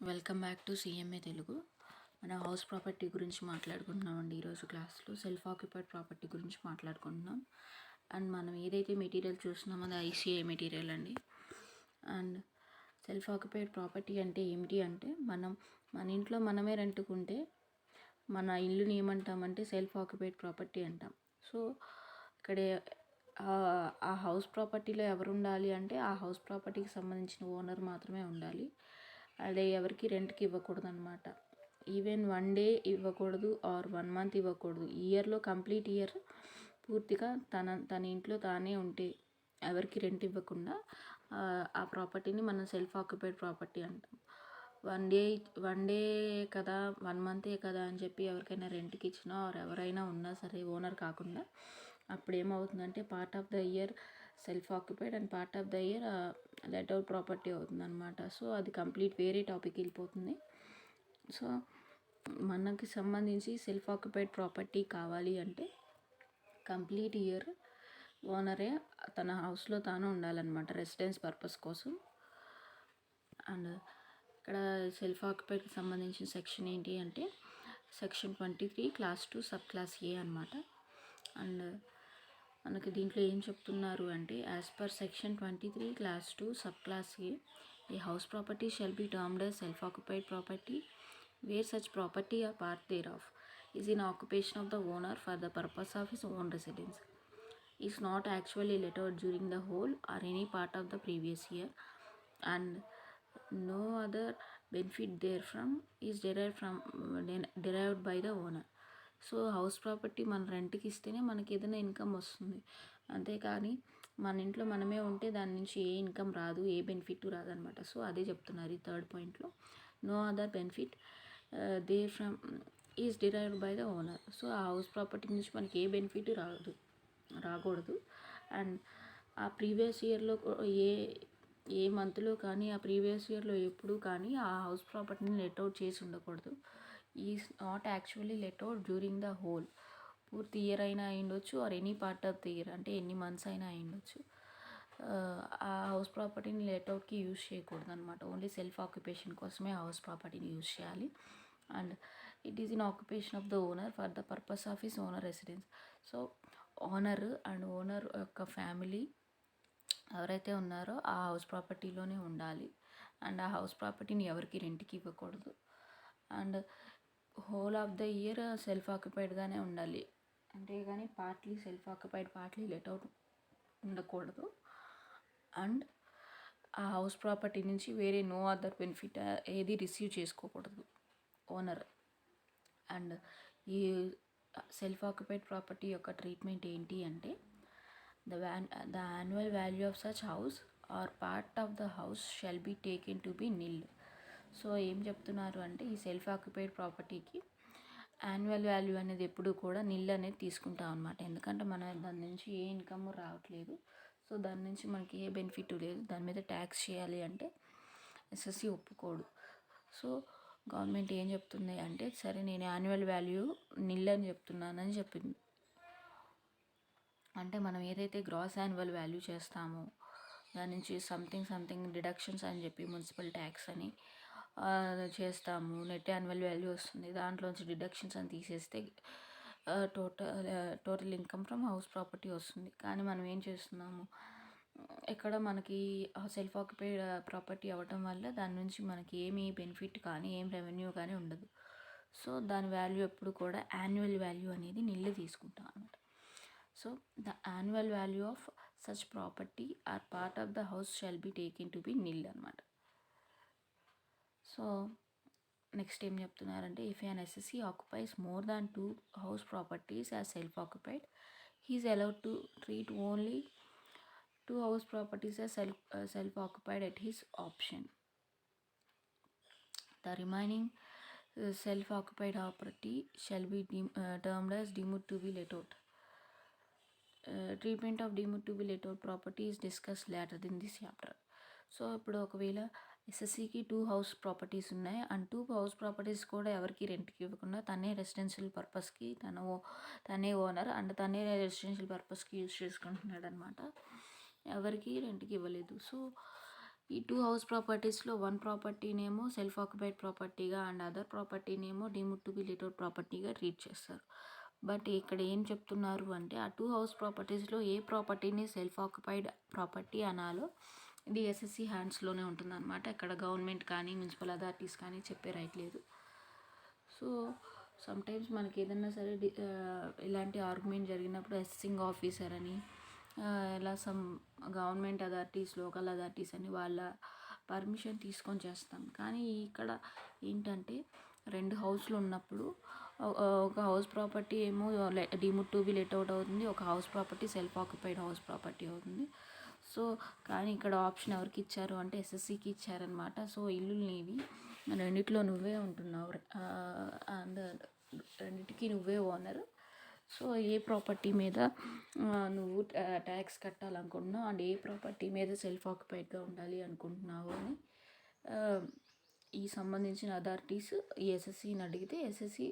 Welcome back to CMA Telugu. మన house property గురించి మాట్లాడుకుంటున్నామండి ఈరోజు క్లాస్లో. సెల్ఫ్ ఆక్యుపైడ్ ప్రాపర్టీ గురించి మాట్లాడుకుంటున్నాం. అండ్ మనం ఏదైతే మెటీరియల్ చూస్తున్నామో అది ఐసిఐ మెటీరియల్ అండి. అండ్ సెల్ఫ్ ఆక్యుపైడ్ ప్రాపర్టీ అంటే ఏమిటి అంటే, మన ఇంట్లో మనమే రెంట్కుంటే మన ఇల్లుని ఏమంటామంటే సెల్ఫ్ ఆక్యుపైడ్ ప్రాపర్టీ అంటాం. సో ఇక్కడ ఆ హౌస్ ప్రాపర్టీలో ఎవరు ఉండాలి అంటే, ఆ హౌస్ ప్రాపర్టీకి సంబంధించిన ఓనర్ మాత్రమే ఉండాలి. అదే ఎవరికి రెంట్కి ఇవ్వకూడదు అనమాట. ఈవెన్ 1 డే ఇవ్వకూడదు ఆర్ 1 మంత్ ఇవ్వకూడదు. ఇయర్లో కంప్లీట్ ఇయర్ పూర్తిగా తన ఇంట్లో తానే ఉంటే ఎవరికి రెంట్ ఇవ్వకుండా ఆ ప్రాపర్టీని మనం సెల్ఫ్ ఆక్యుపైడ్ ప్రాపర్టీ అంటాం. 1 డే కదా, 1 మంతే కదా అని చెప్పి ఎవరికైనా రెంట్కి ఇచ్చినా ఆర్ ఎవరైనా ఉన్నా సరే ఓనర్ కాకుండా, అప్పుడు ఏమవుతుందంటే part of the year self occupied and part of the year let out property అవుతుంది అనమాట. సో అది కంప్లీట్ వేరే టాపిక్ వెళ్ళిపోతుంది. సో మనకి సంబంధించి సెల్ఫ్ ఆక్యుపైడ్ ప్రాపర్టీ కావాలి అంటే కంప్లీట్ ఇయర్ ఓనరే తన హౌస్లో తాను ఉండాలన్నమాట, రెసిడెన్స్ పర్పస్ కోసం. అండ్ ఇక్కడ సెల్ఫ్ ఆక్యుపైడ్కి సంబంధించిన సెక్షన్ ఏంటి అంటే సెక్షన్ 23 క్లాస్ 2 సబ్ క్లాస్ ఏ అనమాట. అండ్ మనకి దీంట్లో ఏం చెప్తున్నారు అంటే, as per section 23 class 2 sub class A house property shall B termed as self occupied property where such property or part thereof is in occupation of the owner for the purpose of his own residence, is not actually let out during the whole or any part of the previous year, and no other benefit therefrom is derived by the owner. So house property మన రెంట్కి ఇస్తేనే మనకి ఏదైనా income వస్తుంది, అంతేకాని మన ఇంట్లో మనమే ఉంటే దాని నుంచి ఏ ఇన్కమ్ రాదు, ఏ బెనిఫిట్ రాదనమాట. సో అదే చెప్తున్నారు ఈ థర్డ్ పాయింట్లో. No other benefit there from is derived by the owner. So ఆ హౌస్ ప్రాపర్టీ నుంచి మనకి ఏ బెనిఫిట్ రాకూడదు. అండ్ ఆ ప్రీవియస్ ఇయర్లో ఏ మంత్లో కానీ, ఆ ప్రీవియస్ ఇయర్లో ఎప్పుడు కానీ ఆ హౌస్ ప్రాపర్టీని లెట్ అవుట్ చేసి ఉండకూడదు. Is not actually let out during the whole, పూర్తి ఇయర్ అయినా అయ్యుండొచ్చు or any part of the year, అంటే ఎన్ని మంత్స్ అయినా అయ్యుండొచ్చు. ఆ హౌస్ ప్రాపర్టీని లెట్అవుట్కి యూజ్ చేయకూడదు అనమాట. ఓన్లీ సెల్ఫ్ ఆక్యుపేషన్ కోసమే హౌస్ ప్రాపర్టీని యూజ్ చేయాలి. And it is in occupation of the owner for the purpose of his owner residence. So owner and owner యొక్క ఫ్యామిలీ ఎవరైతే ఉన్నారో ఆ హౌస్ ప్రాపర్టీలోనే ఉండాలి. అండ్ ఆ హౌస్ ప్రాపర్టీని ఎవరికి రెంట్కి ఇవ్వకూడదు. And whole of the year self ఆక్యుపైడ్గానే ఉండాలి, అంతేగాని partly self occupied partly let out ఉండకూడదు. అండ్ ఆ హౌస్ ప్రాపర్టీ నుంచి వేరే నో అదర్ బెనిఫిట్ ఏది రిసీవ్ చేసుకోకూడదు ఓనర్. అండ్ ఈ సెల్ఫ్ ఆక్యుపైడ్ ప్రాపర్టీ యొక్క ట్రీట్మెంట్ ఏంటి అంటే, the annual value of such house or part of the house shall be taken to be nil. So ఏం చెప్తున్నారు అంటే, ఈ సెల్ఫ్ ఆక్యుపైడ్ ప్రాపర్టీకి యాన్యువల్ వాల్యూ అనేది ఎప్పుడు కూడా నిల్ అనేది తీసుకుంటాం అనమాట. ఎందుకంటే మన దాని నుంచి ఏ ఇన్కమ్ రావట్లేదు, సో దాని నుంచి మనకి ఏ బెనిఫిట్ లేదు, దాని మీద ట్యాక్స్ చేయాలి అంటే ఎస్ఎస్సి ఒప్పుకోడు. సో గవర్నమెంట్ ఏం చెప్తుంది అంటే, సరే నేను యాన్యువల్ వాల్యూ నిల్ అని చెప్తున్నానని చెప్పింది. అంటే మనం ఏదైతే గ్రాస్ యాన్యువల్ వాల్యూ చేస్తామో దాని నుంచి సంథింగ్ డిడక్షన్స్ అని చెప్పి మున్సిపల్ ట్యాక్స్ అని చేస్తాము, నెట్ యాన్యువల్ వాల్యూ వస్తుంది, దాంట్లోంచి డిడక్షన్స్ అని తీసేస్తే total income from house property వస్తుంది. కానీ మనం ఏం చేస్తున్నాము, ఇక్కడ మనకి సెల్ఫ్ ఆక్యుపైడ్ ప్రాపర్టీ అవ్వటం వల్ల దాని నుంచి మనకి ఏమీ బెనిఫిట్ కానీ ఏం రెవెన్యూ కానీ ఉండదు. సో దాని వాల్యూ ఎప్పుడు కూడా యాన్యువల్ వాల్యూ అనేది నిల్ తీసుకుంటాం అనమాట. So the annual value of such property or part of the house shall be taken to be nil అనమాట. సో నెక్స్ట్ ఏం చెప్తున్నారంటే, if an SSC occupies more than 2 house properties as self-occupied, he is allowed to treat only 2 house properties as self-occupied at his option. The remaining self-occupied property shall be termed as deemed to be let out. Treatment of deemed to be let out property is discussed later in this chapter. So ఇప్పుడు ఒకవేళ ఎస్ఎస్సికి 2 house properties ఉన్నాయి and 2 house properties కూడా ఎవరికి రెంట్కి ఇవ్వకుండా తనే residential పర్పస్కి తనే ఓనర్ అండ్ తనే రెసిడెన్షియల్ పర్పస్కి యూజ్ చేసుకుంటున్నాడు అనమాట, ఎవరికి రెంట్కి ఇవ్వలేదు. సో ఈ 2 హౌస్ ప్రాపర్టీస్‌లో 1 ప్రాపర్టీనేమో సెల్ఫ్ ఆక్యుపైడ్ ప్రాపర్టీగా అండ్ అదర్ ప్రాపర్టీనేమో డీమ్డ్ టు బి లేట్ ప్రాపర్టీగా ట్రీట్ చేస్తారు. బట్ ఇక్కడ ఏం చెప్తున్నారు అంటే ఆ 2 హౌస్ ప్రాపర్టీస్‌లో ఏ ప్రాపర్టీని సెల్ఫ్ ఆక్యుపైడ్ ప్రాపర్టీ అనాలో ఇది ఎస్ఎస్సి హ్యాండ్స్‌లోనే ఉంటుందన్నమాట. ఇక్కడ గవర్నమెంట్ కానీ మున్సిపల్ అథారిటీస్ కానీ చెప్పే రైట్ లేదు. సో సమ్టైమ్స్ మనకి ఏదన్నా సరే ఇలాంటి ఆర్గ్యుమెంట్ జరిగినప్పుడు అసెసింగ్ ఆఫీసర్ అని ఇలా some government authorities local authorities అని వాళ్ళ పర్మిషన్ తీసుకొని చేస్తాం. కానీ ఇక్కడ ఏంటంటే 2 హౌస్లు ఉన్నప్పుడు ఒక హౌస్ ప్రాపర్టీ ఏమో deemed to B let out అవుతుంది, ఒక house property self occupied house property అవుతుంది. సో కానీ ఇక్కడ ఆప్షన్ ఎవరికి ఇచ్చారు అంటే ఎస్ఎస్సికి ఇచ్చారనమాట. సో ఇల్లు నీవి, రెండిట్లో నువ్వే ఉంటున్నావు అండ్ రెండిటికి నువ్వే ఓనర్. సో ఏ ప్రాపర్టీ మీద నువ్వు ట్యాక్స్ కట్టాలనుకుంటున్నావు అండ్ ఏ ప్రాపర్టీ మీద సెల్ఫ్ ఆక్యుపైడ్గా ఉండాలి అనుకుంటున్నావు అని ఈ సంబంధించిన అథారిటీస్ ఈ ఎస్ఎస్సిని అడిగితే ఎస్ఎస్సి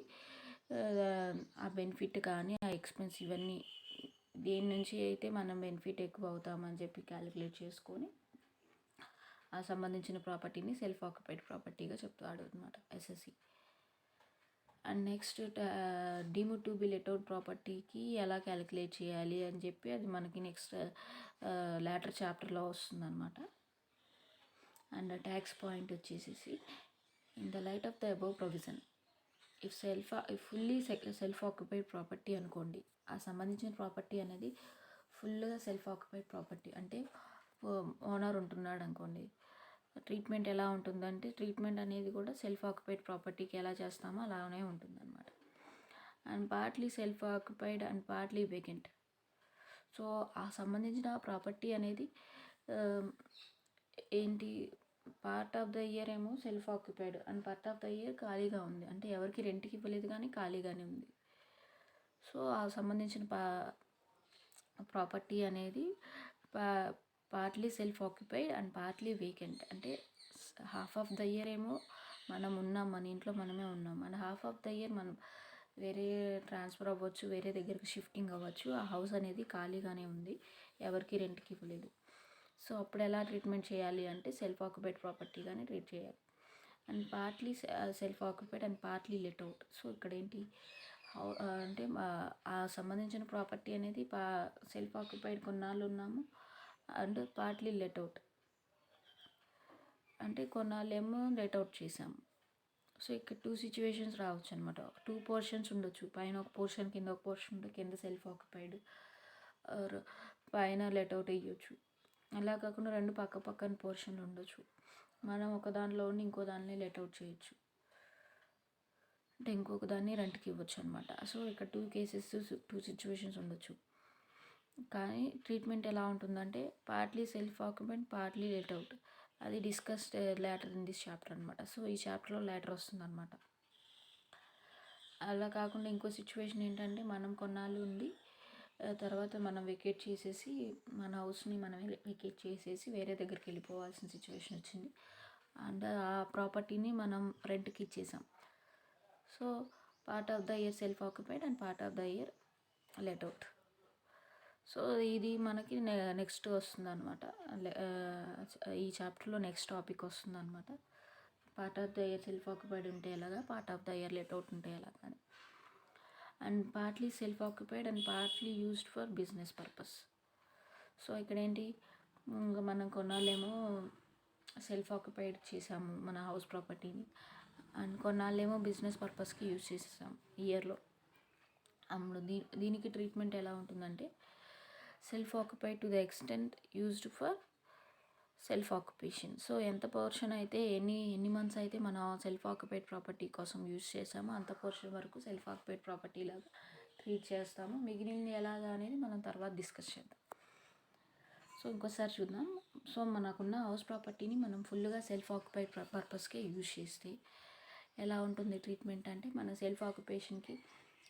ఆ బెనిఫిట్ కానీ ఆ ఎక్స్పెన్స్ ఇవన్నీ దేని నుంచి అయితే మనం బెనిఫిట్ ఎక్కువ అవుతామని చెప్పి క్యాలిక్యులేట్ చేసుకొని ఆ సంబంధించిన ప్రాపర్టీని సెల్ఫ్ ఆక్యుపైడ్ ప్రాపర్టీగా చెప్తాడు అనమాట SSC. And next deemed to B let out ప్రాపర్టీకి ఎలా క్యాలిక్యులేట్ చేయాలి అని చెప్పి అది మనకి నెక్స్ట్ లేటర్ చాప్టర్లో వస్తుందన్నమాట. అండ్ ట్యాక్స్ పాయింట్ వచ్చేసేసి in the light of the above provision if fully self occupied property అనుకోండి, ఆ సంబంధించిన ప్రాపర్టీ అనేది ఫుల్గా సెల్ఫ్ ఆక్యుపైడ్ ప్రాపర్టీ అంటే ఓనర్ ఉంటున్నాడు అనుకోండి, ట్రీట్మెంట్ ఎలా ఉంటుందంటే ట్రీట్మెంట్ అనేది కూడా సెల్ఫ్ ఆక్యుపైడ్ ప్రాపర్టీకి ఎలా చేస్తామో అలానే ఉంటుందన్నమాట. And partly self occupied and partly vacant. So ఆ సంబంధించిన ప్రాపర్టీ అనేది ఏంటి, పార్ట్ ఆఫ్ ద ఇయర్ ఏమో self occupied and part of the year ఖాళీగా ఉంది, అంటే ఎవరికి రెంట్కి ఇవ్వలేదు కానీ ఖాళీగానే ఉంది. సో ఆ సంబంధించిన ప్రాపర్టీ అనేది partly self occupied and partly vacant. అంటే హాఫ్ ఆఫ్ ద ఇయర్ ఏమో మనం ఉన్నాం, మన ఇంట్లో మనమే ఉన్నాం, and half of the year మనం వేరే ట్రాన్స్ఫర్ అవ్వచ్చు, వేరే దగ్గరికి షిఫ్టింగ్ అవ్వచ్చు, ఆ హౌస్ అనేది ఖాళీగానే ఉంది, ఎవరికి రెంట్కి ఇవ్వలేదు. సో అప్పుడు ఎలా ట్రీట్మెంట్ చేయాలి అంటే సెల్ఫ్ ఆక్యుపైడ్ ప్రాపర్టీగానే ట్రీట్ చేయాలి. And partly self occupied and partly let out. So ఇక్కడ ఏంటి అంటే ఆ సంబంధించిన ప్రాపర్టీ అనేది సెల్ఫ్ ఆక్యుపైడ్ కొన్నాళ్ళు ఉన్నాము అండ్ పార్ట్లీ లెట్ అవుట్ అంటే కొన్నాళ్ళు ఏమో లెట్ అవుట్ చేసాము. సో ఇక్కడ 2 సిచ్యువేషన్స్ రావచ్చు అనమాట. 2 పోర్షన్స్ ఉండొచ్చు, పైన ఒక పోర్షన్ కింద ఒక పోర్షన్ ఉంటుంది, కింద సెల్ఫ్ ఆక్యుపైడ్ ఆర్ పైన లెట్ అవుట్ వేయచ్చు. అలా కాకుండా 2 పక్క పక్కన పోర్షన్లు ఉండొచ్చు, మనం ఒక దానిలో ఉండి ఇంకో దాన్ని లెట్ అవుట్ చేయొచ్చు, అంటే ఇంకొక దాన్ని రెంట్కి ఇవ్వచ్చు అనమాట. సో ఇక్కడ 2 కేసెస్ 2 సిచ్యువేషన్స్ ఉండొచ్చు. కానీ ట్రీట్మెంట్ ఎలా ఉంటుందంటే partly self occupied partly let out, అది discussed later in this chapter అనమాట. సో ఈ చాప్టర్లో లేటర్ వస్తుంది అనమాట. అలా కాకుండా ఇంకో సిచ్యువేషన్ ఏంటంటే మనం కొన్నాళ్ళు ఉండి తర్వాత మనం వెకేట్ చేసేసి మన హౌస్ని మనం వెకేట్ చేసేసి వేరే దగ్గరికి వెళ్ళిపోవాల్సిన సిచ్యువేషన్ వచ్చింది అండ్ ఆ ప్రాపర్టీని మనం రెంట్కి ఇచ్చేసాం. So part of the year self occupied and part of the year let out. So ఇది మనకి నెక్స్ట్ వస్తుంది అనమాట, ఈ చాప్టర్లో నెక్స్ట్ టాపిక్ వస్తుంది అనమాట. Part of the year self occupied ఉంటే ఎలాగా, part of the year let out ఉంటే ఎలాగా అని. And partly self occupied and partly used for business purpose. So ఇక్కడ ఏంటి, మనం కొన్నాళ్ళేమో సెల్ఫ్ ఆక్యుపైడ్ చేసాము మన హౌస్ ప్రాపర్టీని అండ్ కొన్నాళ్ళేమో బిజినెస్ పర్పస్కి యూజ్ చేసేసాము ఇయర్లో. అప్పుడు దీనికి ట్రీట్మెంట్ ఎలా ఉంటుందంటే self occupied to the extent used for self occupation. So ఎంత పోర్షన్ అయితే ఎన్ని మంత్స్ అయితే మనం సెల్ఫ్ ఆక్యుపైడ్ ప్రాపర్టీ కోసం యూజ్ చేసామో అంత పోర్షన్ వరకు సెల్ఫ్ ఆక్యుపైడ్ ప్రాపర్టీ లాగా ట్రీట్ చేస్తాము, మిగిలింది ఎలాగా అనేది మనం తర్వాత డిస్కస్ చేద్దాం. సో ఇంకోసారి చూద్దాం. సో మనకున్న హౌస్ ప్రాపర్టీని మనం ఫుల్గా సెల్ఫ్ ఆక్యుపైడ్ పర్పస్కే యూజ్ చేస్తే ఎలా ఉంటుంది ట్రీట్మెంట్ అంటే మన సెల్ఫ్ ఆక్యుపేషన్కి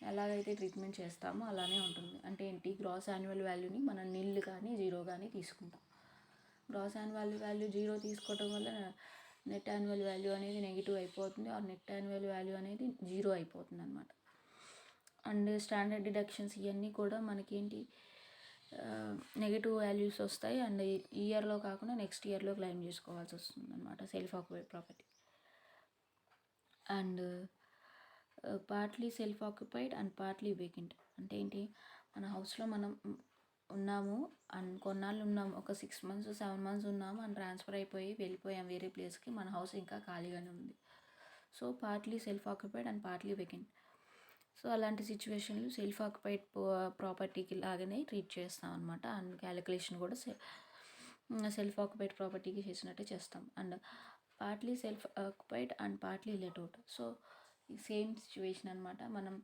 ఎలాగైతే ట్రీట్మెంట్ చేస్తామో అలానే ఉంటుంది. అంటే ఏంటి, గ్రాస్ యాన్యువల్ వాల్యూని మనం నిల్ కానీ జీరో కానీ తీసుకుంటాం. గ్రాస్ యాన్యువల్ వాల్యూ జీరో తీసుకోవడం వల్ల నెట్ యాన్యువల్ వాల్యూ అనేది నెగిటివ్ అయిపోతుంది, ఆ నెట్ యాన్యువల్ వాల్యూ అనేది జీరో అయిపోతుంది అనమాట. అండ్ స్టాండర్డ్ డిడక్షన్స్ ఇవన్నీ కూడా మనకేంటి నెగిటివ్ వాల్యూస్ వస్తాయి. అండ్ ఈ ఇయర్లో కాకుండా నెక్స్ట్ ఇయర్లో క్లెయిమ్ చేసుకోవాల్సి వస్తుంది అనమాట self occupied property. And partly self occupied and partly vacant అంటే ఏంటి, మన హౌస్లో మనం ఉన్నాము అండ్ కొన్నాళ్ళు ఉన్నాము, ఒక 6 months 7 months ఉన్నాము అండ్ ట్రాన్స్ఫర్ అయిపోయి వెళ్ళిపోయాం వేరే ప్లేస్కి, మన హౌస్ ఇంకా ఖాళీగానే ఉంది. So partly self occupied and partly vacant. So అలాంటి సిచ్యువేషన్లు సెల్ఫ్ ఆక్యుపైడ్ ప్రాపర్టీకి లాగానే ట్రీట్ చేస్తాం అనమాట. అండ్ క్యాలిక్యులేషన్ కూడా సెల్ఫ్ ఆక్యుపైడ్ ప్రాపర్టీకి చేసినట్టే చేస్తాం. And partly self occupied and partly let out. So same situation అనమాట. మనం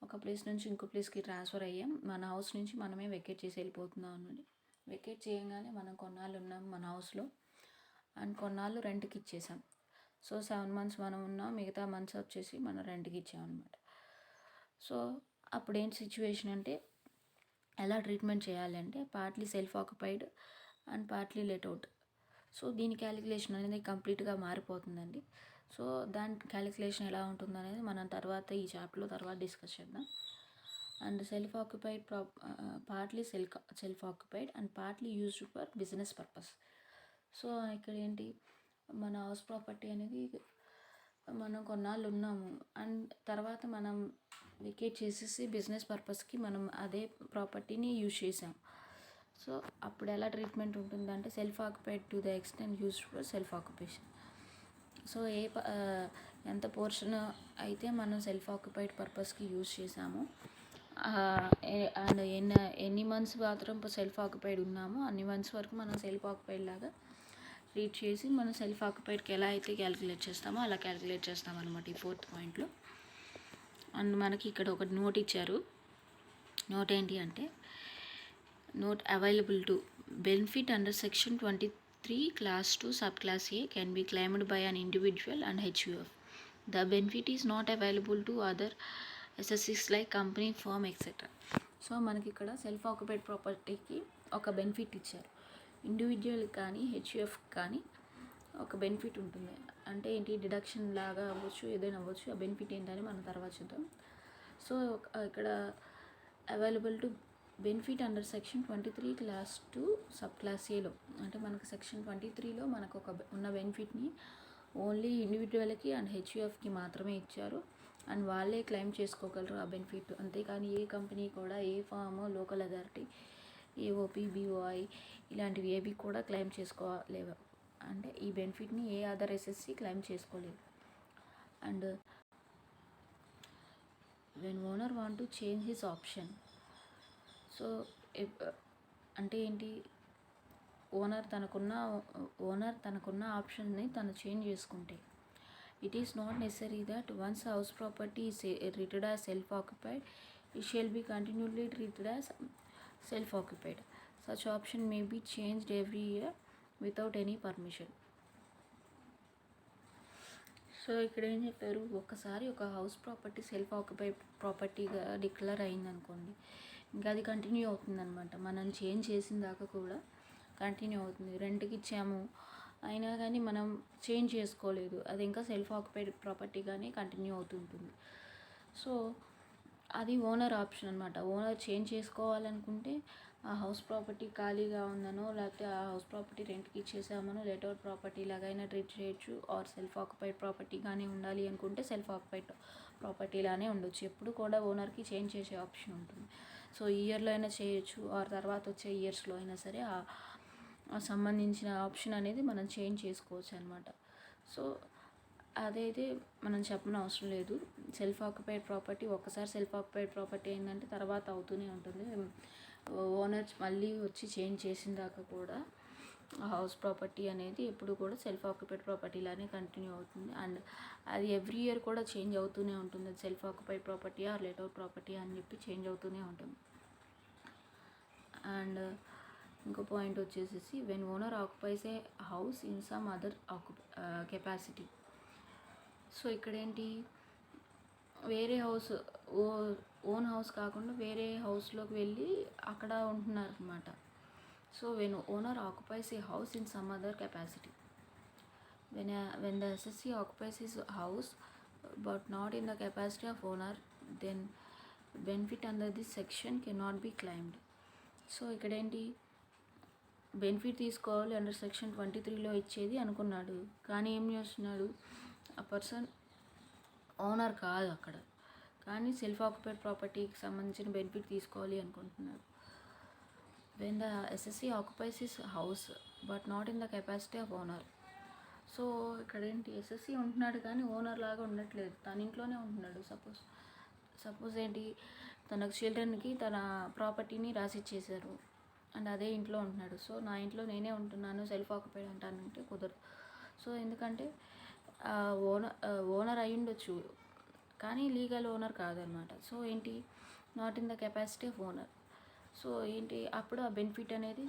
ఒక ప్లేస్ నుంచి ఇంకో ప్లేస్కి ట్రాన్స్ఫర్ అయ్యాం, మన హౌస్ నుంచి మనమే వెకేట్ చేసి వెళ్ళిపోతున్నాం అన్నది. వెకేట్ చేయగానే మనం కొన్నాళ్ళు ఉన్నాం మన హౌస్లో అండ్ కొన్నాళ్ళు రెంట్కి ఇచ్చేసాం. సో 7 months మనం ఉన్నాం, మిగతా మంత్స్ వచ్చేసి మనం రెంట్కి ఇచ్చాం అనమాట. సో అప్పుడు ఏంటి సిచ్యువేషన్ అంటే ఎలా ట్రీట్మెంట్ చేయాలి అంటే partly self occupied and partly let out. So దీని క్యాలిక్యులేషన్ అనేది కంప్లీట్గా మారిపోతుందండి. సో దాని క్యాలిక్యులేషన్ ఎలా ఉంటుంది అనేది మనం తర్వాత ఈ చాప్టర్లో తర్వాత డిస్కస్ చేద్దాం. And self occupied partly self occupied and partly used for business purpose. So ఇక్కడ ఏంటి, మన హౌస్ ప్రాపర్టీ అనేది మనం కొన్నాళ్ళు ఉన్నాము అండ్ తర్వాత మనం వెకేట్ చేసేసి బిజినెస్ పర్పస్కి మనం అదే ప్రాపర్టీని యూజ్ చేసాం. సో అప్పుడు ఎలా ట్రీట్మెంట్ ఉంటుందంటే self occupied to the extent used for self occupation. So ఎంత పోర్షన్ అయితే మనం సెల్ఫ్ ఆక్యుపైడ్ పర్పస్కి యూజ్ చేసామో అండ్ ఎన్ని మంత్స్ మాత్రం సెల్ఫ్ ఆక్యుపైడ్ ఉన్నామో అన్ని మంత్స్ వరకు మనం సెల్ఫ్ ఆక్యుపైడ్ లాగా ట్రీట్ చేసి మనం సెల్ఫ్ ఆక్యుపైడ్కి ఎలా అయితే క్యాలిక్యులేట్ చేస్తామో అలా క్యాలిక్యులేట్ చేస్తాం అనమాట ఈ 4th పాయింట్లో. అండ్ మనకి ఇక్కడ ఒక నోట్ ఇచ్చారు. నోట్ ఏంటి అంటే note available to benefit under section 23 class 2 subclass A can be claimed by an individual and HUF. The benefit is not available to other assets like company, firm, etc. So మనకి ఇక్కడ self occupied ప్రాపర్టీకి ఒక benefit ఇచ్చారు. Individual కానీ HUF కానీ ఒక benefit ఉంటుంది. అంటే ఏంటి, డిడక్షన్ లాగా అవ్వచ్చు, ఏదైనా అవ్వచ్చు. ఆ బెనిఫిట్ ఏంటని మనం తర్వాత చూద్దాం. సో ఇక్కడ available to benefit under section 23 class 2 subclass Aలో అంటే మనకు సెక్షన్ 23లో మనకు ఒక ఉన్న బెనిఫిట్ని ఓన్లీ ఇండివిజువల్కి అండ్ హెచ్యుఎఫ్కి మాత్రమే ఇచ్చారు అండ్ వాళ్ళే క్లెయిమ్ చేసుకోగలరు ఆ బెనిఫిట్. అంతేకాని ఏ కంపెనీ కూడా, ఏ firm, local authority, AOP, BOI ఇలాంటివి ఏవి కూడా క్లెయిమ్ చేసుకోలేవు. అంటే ఈ బెనిఫిట్ని ఏ అదర్ ఎస్ఎస్సి క్లెయిమ్ చేసుకోలేదు. And when owner want to change his option. So అంటే ఏంటి, ఓనర్ తనకున్న ఆప్షన్ని తను చేంజ్ చేసుకుంటే it is not necessary that once house property is treated as self occupied it shall be continuously treated as self occupied. Such option may be changed every year without any permission. So ఇక్కడ ఏం చెప్పారు, ఒకసారి ఒక house property self occupied ప్రాపర్టీగా declare అయిందనుకోండి, ఇంకా అది continue అవుతుందన్నమాట. మనం చేంజ్ చేసిన దాకా కూడా కంటిన్యూ అవుతుంది. రెంట్కి ఇచ్చాము అయినా కానీ మనం చేంజ్ చేసుకోలేదు, అది ఇంకా సెల్ఫ్ ఆక్యుపైడ్ ప్రాపర్టీగానే కంటిన్యూ అవుతుంటుంది. సో అది ఓనర్ ఆప్షన్ అనమాట. ఓనర్ చేంజ్ చేసుకోవాలనుకుంటే ఆ హౌస్ ప్రాపర్టీ ఖాళీగా ఉందనో, లేకపోతే ఆ హౌస్ ప్రాపర్టీ రెంట్కి ఇచ్చేసామనో లెట్ అవుట్ ప్రాపర్టీ లాగైనా ట్రీట్ చేయొచ్చు. ఆర్ సెల్ఫ్ ఆక్యుపైడ్ ప్రాపర్టీగానే ఉండాలి అనుకుంటే సెల్ఫ్ ఆక్యుపైడ్ ప్రాపర్టీలానే ఉండొచ్చు. ఎప్పుడు కూడా ఓనర్కి చేంజ్ చేసే ఆప్షన్ ఉంటుంది. సో ఈ ఇయర్లో అయినా చేయొచ్చు, ఆర్ తర్వాత వచ్చే ఇయర్స్లో అయినా సరే ఆ సంబంధించిన ఆప్షన్ అనేది మనం చేంజ్ చేసుకోవచ్చు అనమాట. సో అదైతే మనం చెప్పిన అవసరం లేదు. సెల్ఫ్ ఆక్యుపైడ్ ప్రాపర్టీ ఒక్కసారి సెల్ఫ్ ఆక్యుపైడ్ ప్రాపర్టీ ఏంటంటే తర్వాత అవుతూనే ఉంటుంది. ఓనర్ మళ్ళీ వచ్చి చేంజ్ చేసిన దాకా కూడా హౌస్ ప్రాపర్టీ అనేది ఎప్పుడు కూడా సెల్ఫ్ ఆక్యుపైడ్ ప్రాపర్టీలానే కంటిన్యూ అవుతుంది. అండ్ అది ఎవ్రీ ఇయర్ కూడా చేంజ్ అవుతూనే ఉంటుంది. Self occupied property or let out property అని చెప్పి చేంజ్ అవుతూనే ఉంటుంది. అండ్ ఇంకో పాయింట్ వచ్చేసి when owner occupies a house in some other capacity. So ఇక్కడ ఏంటి, వేరే హౌస్ ఓన్ హౌస్ కాకుండా వేరే హౌస్లోకి వెళ్ళి అక్కడ ఉంటున్నారు అనమాట. So when owner occupies a house in some other capacity, when the SSC occupies his house but not in the capacity of owner, then benefit under this section cannot be claimed. So ఇక్కడేంటి benefit తీసుకోవాలి under section 23లో ఇచ్చేది అనుకున్నాడు, కానీ ఏం చేస్తున్నాడు ఆ person owner కాదు అక్కడ, కానీ సెల్ఫ్ ఆక్యుపైడ్ ప్రాపర్టీకి సంబంధించిన బెనిఫిట్ తీసుకోవాలి అనుకుంటున్నాడు. When the SSC occupies his house but not in the capacity of owner. So ఇక్కడ ఏంటి ఎస్ఎస్సి ఉంటున్నాడు కానీ ఓనర్ లాగా ఉండట్లేదు, తన ఇంట్లోనే ఉంటున్నాడు. సపోజ్ ఏంటి తన చిల్డ్రన్కి తన ప్రాపర్టీని రాసిచ్చేశారు అండ్ అదే ఇంట్లో ఉంటున్నాడు. సో నా ఇంట్లో నేనే ఉంటున్నాను సెల్ఫ్ ఆక్యుపైడ్ అంటానంటే కుదరదు. సో ఎందుకంటే ఓనర్ అయి ఉండొచ్చు కానీ లీగల్ ఓనర్ కాదనమాట. సో ఏంటి not in the capacity of owner. So ఏంటి అప్పుడు ఆ బెనిఫిట్ అనేది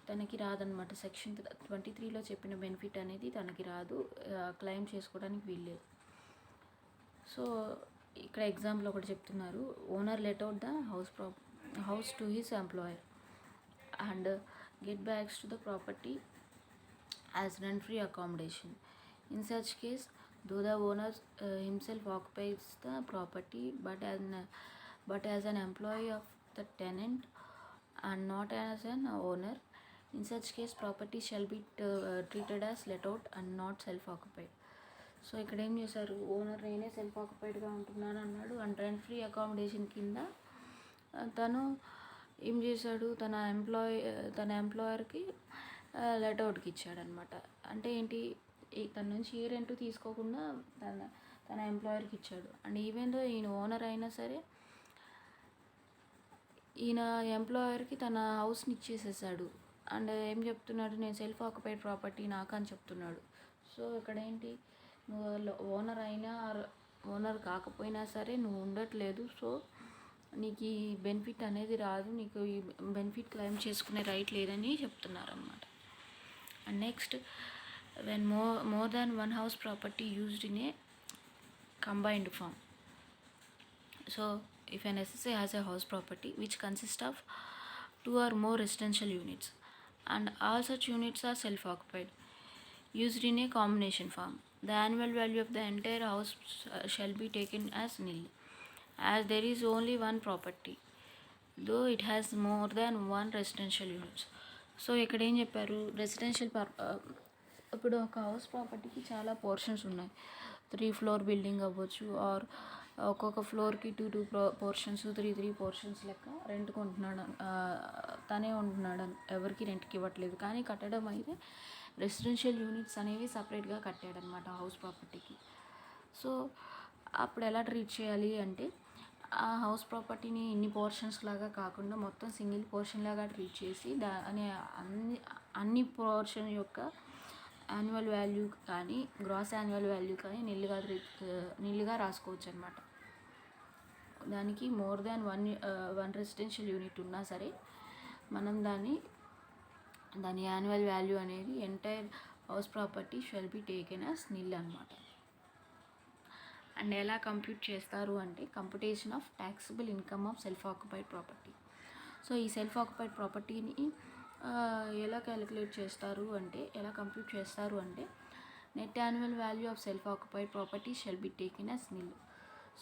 తనకి రాదనమాట. సెక్షన్ 23లో చెప్పిన బెనిఫిట్ అనేది తనకి రాదు, క్లెయిమ్ చేసుకోవడానికి వీల్లేదు. సో ఇక్కడ ఎగ్జాంపుల్ ఒకటి చెప్తున్నారు. Owner let out the house to his employer and get backs to the property as rent-free accommodation. In such case, though the owner himself occupies the property, but as an employee of the tenant and not as an owner, in such case property shall be treated as let out and not self-occupied. So ఇక్కడ ఏం చేశారు, owner నేనే self ఆక్యుపైడ్గా ఉంటున్నాను అన్నాడు and rent free accommodation కింద తను ఏం చేశాడు, తన ఎంప్లాయర్కి లెట్అవుట్కి ఇచ్చాడనమాట. అంటే ఏంటి తన నుంచి ఏ రెంట్ తీసుకోకుండా తన ఎంప్లాయర్కి ఇచ్చాడు. అండ్ ఈవెన్ దో ఈయన ఓనర్ అయినా సరే ఈయన ఎంప్లాయర్కి తన హౌస్ని ఇచ్చేసేసాడు అండ్ ఏం చెప్తున్నాడు, నేను సెల్ఫ్ ఆక్యుపైడ్ ప్రాపర్టీ నాకు అని చెప్తున్నాడు. సో ఇక్కడ ఏంటి నువ్వు ఓనర్ కాకపోయినా సరే నువ్వు ఉండట్లేదు, సో నీకు ఈ బెనిఫిట్ అనేది రాదు, నీకు ఈ బెనిఫిట్ క్లెయిమ్ చేసుకునే రైట్ లేదని చెప్తున్నారన్నమాట. And next, when more than one house property used in a combined form. So if an SSA has a house property which consists of 2 or more residential units and all such units are self-occupied used in a combination form, the annual value of the entire house shall be taken as nil, as there is only one property though it has more than one residential units. So ఇక్కడ ఏం చెప్పారు, ఇప్పుడు ఒక house ప్రాపర్టీకి చాలా portions ఉన్నాయి. 3 floor building అవ్వచ్చు, are ఒక్కొక్క ఫ్లోర్కి 2 పోర్షన్స్ 3 పోర్షన్స్ లెక్క రెంట్కి ఉంటున్నాడు, తనే ఉంటున్నాడు, ఎవరికి రెంట్కి ఇవ్వట్లేదు. కానీ కట్టడం అయితే రెసిడెన్షియల్ యూనిట్స్ అనేవి సపరేట్గా కట్టాడనమాట హౌస్ ప్రాపర్టీకి. సో అప్పుడు ఎలా ట్రీట్ చేయాలి అంటే ఆ హౌస్ ప్రాపర్టీని ఇన్ని పోర్షన్స్ లాగా కాకుండా మొత్తం సింగిల్ పోర్షన్ లాగా ట్రీట్ చేసి అన్ని పోర్షన్ యొక్క యాన్యువల్ వాల్యూ కానీ గ్రాస్ యాన్యువల్ వాల్యూ కానీ నిల్లుగా రాసుకోవచ్చు అనమాట. దానికి more than one residential unit ఉన్నా సరే మనం దాని యాన్యువల్ వాల్యూ అనేది entire house property shall be taken as nil అనమాట. అండ్ ఎలా కంప్యూట్ చేస్తారు అంటే computation of taxable income of self occupied property. So ఈ సెల్ఫ్ ఆక్యుపైడ్ ప్రాపర్టీని ఎలా క్యాలిక్యులేట్ చేస్తారు అంటే ఎలా కంప్యూట్ చేస్తారు అంటే net annual value of self occupied property shall be taken as nil.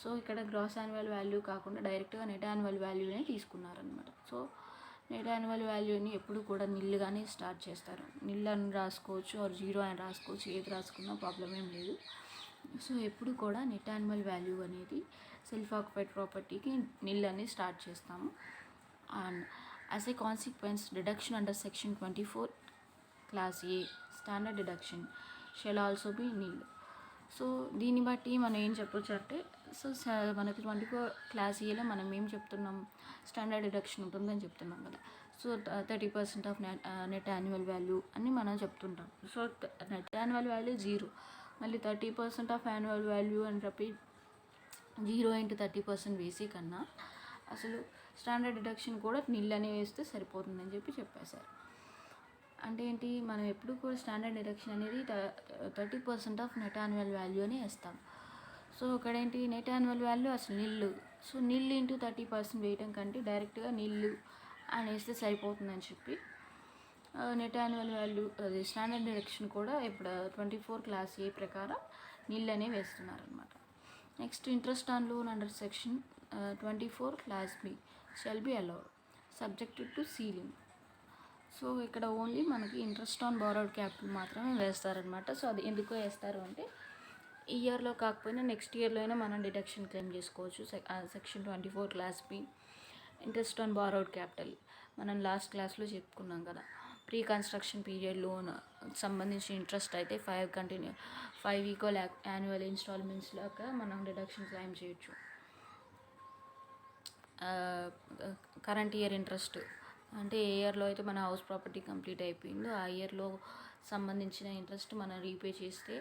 So ఇక్కడ గ్రాస్ యాన్యువల్ వాల్యూ కాకుండా డైరెక్ట్గా నెట్ యాన్యువల్ వాల్యూనే తీసుకున్నారనమాట. సో నెట్ యాన్యువల్ వాల్యూని ఎప్పుడు కూడా నిల్లుగానే స్టార్ట్ చేస్తారు. నిల్ అని రాసుకోవచ్చు ఆర్ 0 అని రాసుకోవచ్చు, ఏది రాసుకున్నా ప్రాబ్లం ఏం లేదు. సో ఎప్పుడు కూడా నెట్ యాన్యువల్ వాల్యూ అనేది సెల్ఫ్ ఆక్యుపైడ్ ప్రాపర్టీకి నిల్ అని స్టార్ట్ చేస్తాము. And as a consequence deduction under section 24 clause A standard deduction shall also be nil. So దీన్ని బట్టి మనం ఏం చెప్పొచ్చు అంటే మనకి 24 క్లాస్ ఏలో మనం ఏం చెప్తున్నాం, స్టాండర్డ్ డిడక్షన్ ఉంటుందని చెప్తున్నాం కదా. So 30% of net annual value అని మనం చెప్తుంటాం. సో నెట్ యాన్యువల్ వాల్యూ 0, మళ్ళీ 30% ఆఫ్ యాన్యువల్ వాల్యూ అని చెప్పి 0 × 30% వేసి కన్నా అసలు స్టాండర్డ్ డిడక్షన్ కూడా నిల్ అని వేస్తే సరిపోతుందని చెప్పేశారు. అంటే ఏంటి, మనం ఎప్పుడు కూడా స్టాండర్డ్ డిడక్షన్ అనేది 30% ఆఫ్ నెట్ యాన్యువల్ వాల్యూ అని వేస్తాం. సో ఇక్కడ ఏంటి నెట్ యాన్యువల్ వాల్యూ అసలు నిల్లు. సో నిల్ × 30% వేయటం కంటే డైరెక్ట్గా నిల్లు అని వేస్తే సరిపోతుందని చెప్పి నెట్ యాన్యువల్ వాల్యూ అది స్టాండర్డ్ డిడక్షన్ కూడా ఇప్పుడు 24 క్లాస్ ఏ ప్రకారం నిల్ అనే వేస్తున్నారనమాట. Next interest on loan under section 24 clause B shall be allowed subjected to ceiling. So ఇక్కడ ఓన్లీ మనకి ఇంట్రెస్ట్ ఆన్ బారోడ్ క్యాపిటల్ మాత్రమే వేస్తారనమాట. సో అది ఎందుకు వేస్తారు అంటే ఈ ఇయర్లో కాకపోయినా నెక్స్ట్ ఇయర్లో అయినా మనం డిడక్షన్ క్లెయిమ్ చేసుకోవచ్చు. Section 24 clause B interest on borrowed capital మనం లాస్ట్ క్లాస్లో చెప్పుకున్నాం కదా. ప్రీ కన్స్ట్రక్షన్ పీరియడ్ లోన్ సంబంధించిన ఇంట్రెస్ట్ అయితే 5 ఈక్వల్ యాన్యువల్ ఇన్స్టాల్మెంట్స్ లాగా మనం డిడక్షన్ క్లెయిమ్ చేయొచ్చు. కరెంట్ ఇయర్ ఇంట్రెస్ట్ అంటే ఏ ఇయర్లో అయితే మన హౌస్ ప్రాపర్టీ కంప్లీట్ అయిపోయిందో ఆ ఇయర్లో సంబంధించిన ఇంట్రెస్ట్ మనం రీపే చేస్తే